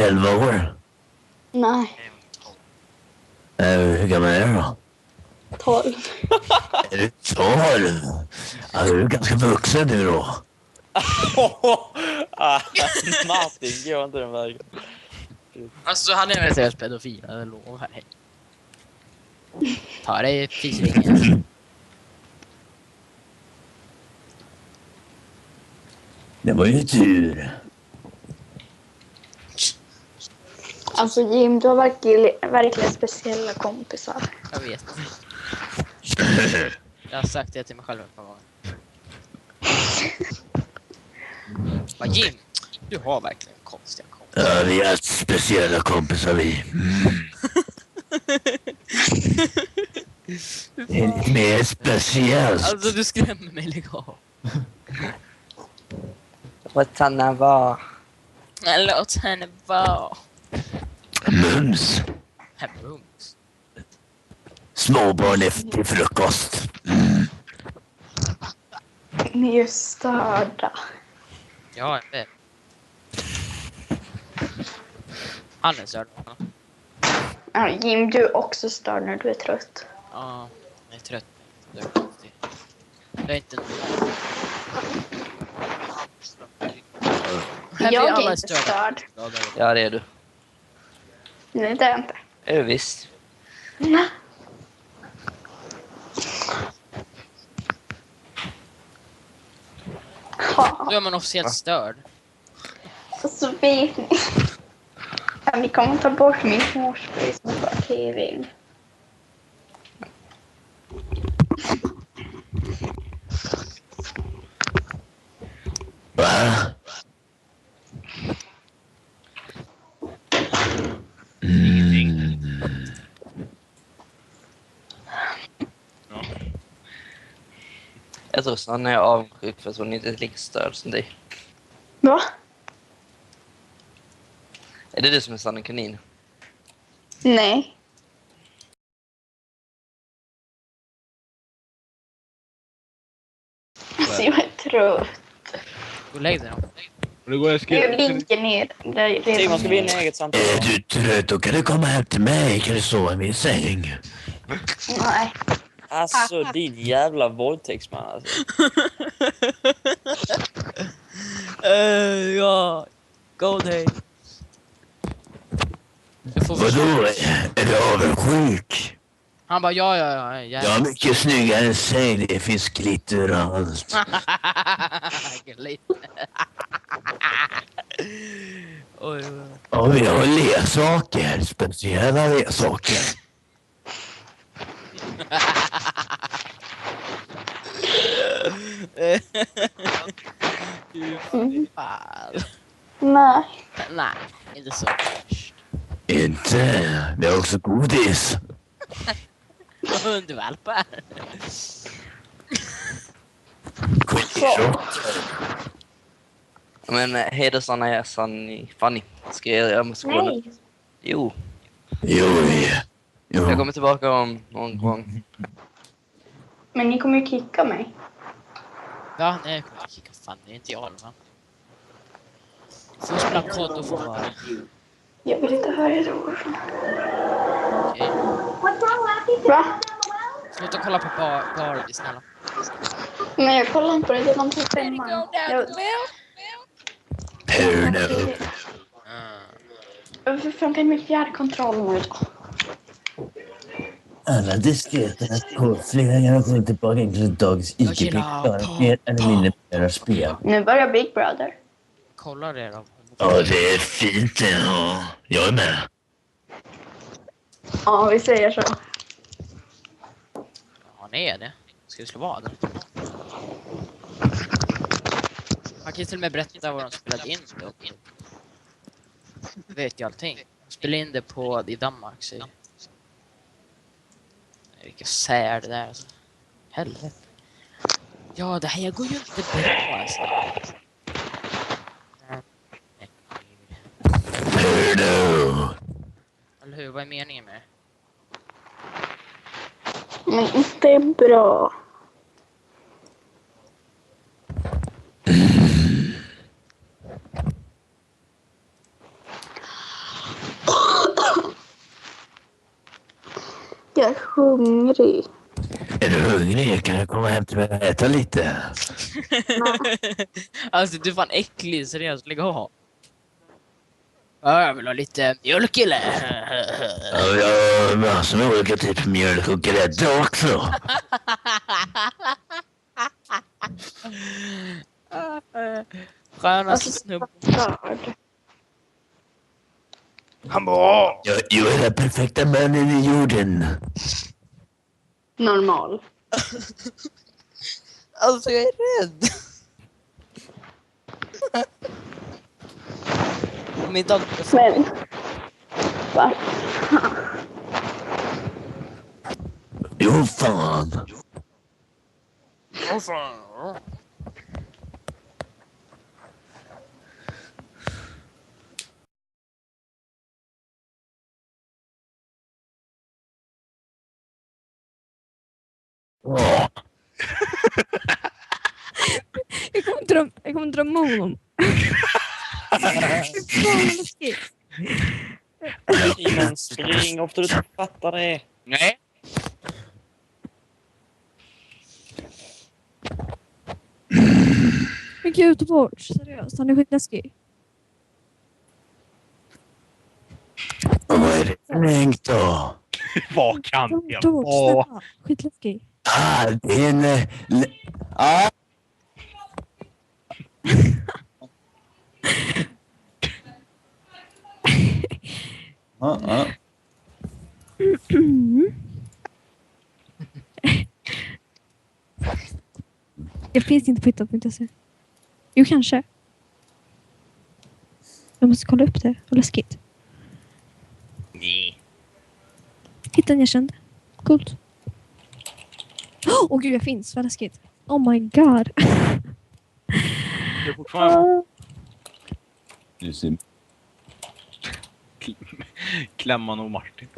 11 år? Nej, Hur gammal är du då? 12. Är du 12? Ja, du är ganska vuxen nu då. Martin, går inte den vägen. Alltså han är en seriös pedofil, jag lovar dig. Ta dig fisringen. Det var ju tur. Alltså Jim, du har verkligen speciella kompisar. Jag vet. Jag har sagt det till mig själv ett par gånger. Vad Jim, du har verkligen konstiga kompisar. Ja, vi har speciella kompisar vi. Det är lite mer speciellt. Alltså du skrämmer mig, lägg av. Låt henne vara. Låt henne vara. Mums. Hemrums. Småbarn efter frukost. Ni är störda. Ja, jag vet. Han är störd. Ja, Jim, du är också störd när du är trött. Ja, jag är trött. Det är konstigt. Det är inte Jag är inte störd. Ja, det är du. Nej, det är jag inte. Är du visst? Nej. Då är man officiellt störd. Så vet ni. Kan ni komma ta bort min hårspray som var tv? Va? Jag tror Sanna är avundsjuk för att hon inte är lika störd som dig. Va? Är det du som är Sanna Kanin? Nej. Alltså jag är trött. Gå och lägg dig då. Det går Jag ligger ner. Simon, ska vi in i eget samtal? Är du trött? Då kan du komma hem till mig. Kan du sova i min säng? Nej. Alltså, din jävla våldtäktsman alltså. Ja. Go day. Vadå? Är du avundsjuk? Han bara ja. Jag har mycket snyggare säng. Det finns glitter överallt. Oj. Och vi har leksaker. Speciella leksaker. Fan. Nej. Nej, inte så. Inte. Det är också godis. Hundvalpar. Men hej då Sanna, jag är Fanny. Ska jag måste gå nu. Nej. Jo, Jo. jag kommer tillbaka om någon gång. Men ni kommer ju kicka mig. Ja, nej, jag kommer inte kicka. Fan, det är inte jag, va? Får spela kod och få vara. Jag vill inte höra ett ord. Okej. Va? Sluta kolla på Barbie, snälla. Nej, jag kollar inte på det. Det är någon på femman. Porno. Varför funkar min fjärrkontroll nu då? Alla diskreta kodflera kommer tillbaka till dagens IGP. Mer eller mindre mera spel. Nu börjar Big Brother. Kolla det då. Ja, det är fint. Ja. Jag är med. Ja, vi säger så. Ja, det är det. Ska vi slå vad? Man kan ju till och med berätta vad de spelade in då. Vet ju allting. De spelade in det i Danmark, så... Vilka sär det där, alltså. Helvete. Ja, det här går ju inte bra, alltså. Porno. Eller hur? Vad är meningen med det? Men inte är bra. Jag är hungrig. Är du hungrig? Kan jag komma hem till mig och äta lite? Alltså du är fan äcklig, seriöst, lägg av. Ja, jag vill ha lite mjölk eller? Ja, jag har massor med olika typer mjölk och grädde också. Skönaste snubben. Störd. Han bara... Jag är den perfekta mannen i jorden. Normal. Alltså jag är rädd. Min dag... Men... Va? Jo, fan. Åh. Jag kommer drömma om honom. Simon, spring ofta du fattar det. Nej. Men gud, bort. Seriöst, han är skitläskig. Vad är det för länk då? Vad kan jag George, vara? snälla. Skitläskig. Det är en... Ah. Jag finns inte på hitta.se. Jo, kanske. Jag måste kolla upp det. Vad läskigt. Nej. Hitta en jag kände. Coolt. Åh gud, jag finns. Vad läskigt. Oh my god. Det är fortfarande Du ser... Klämman och Martin.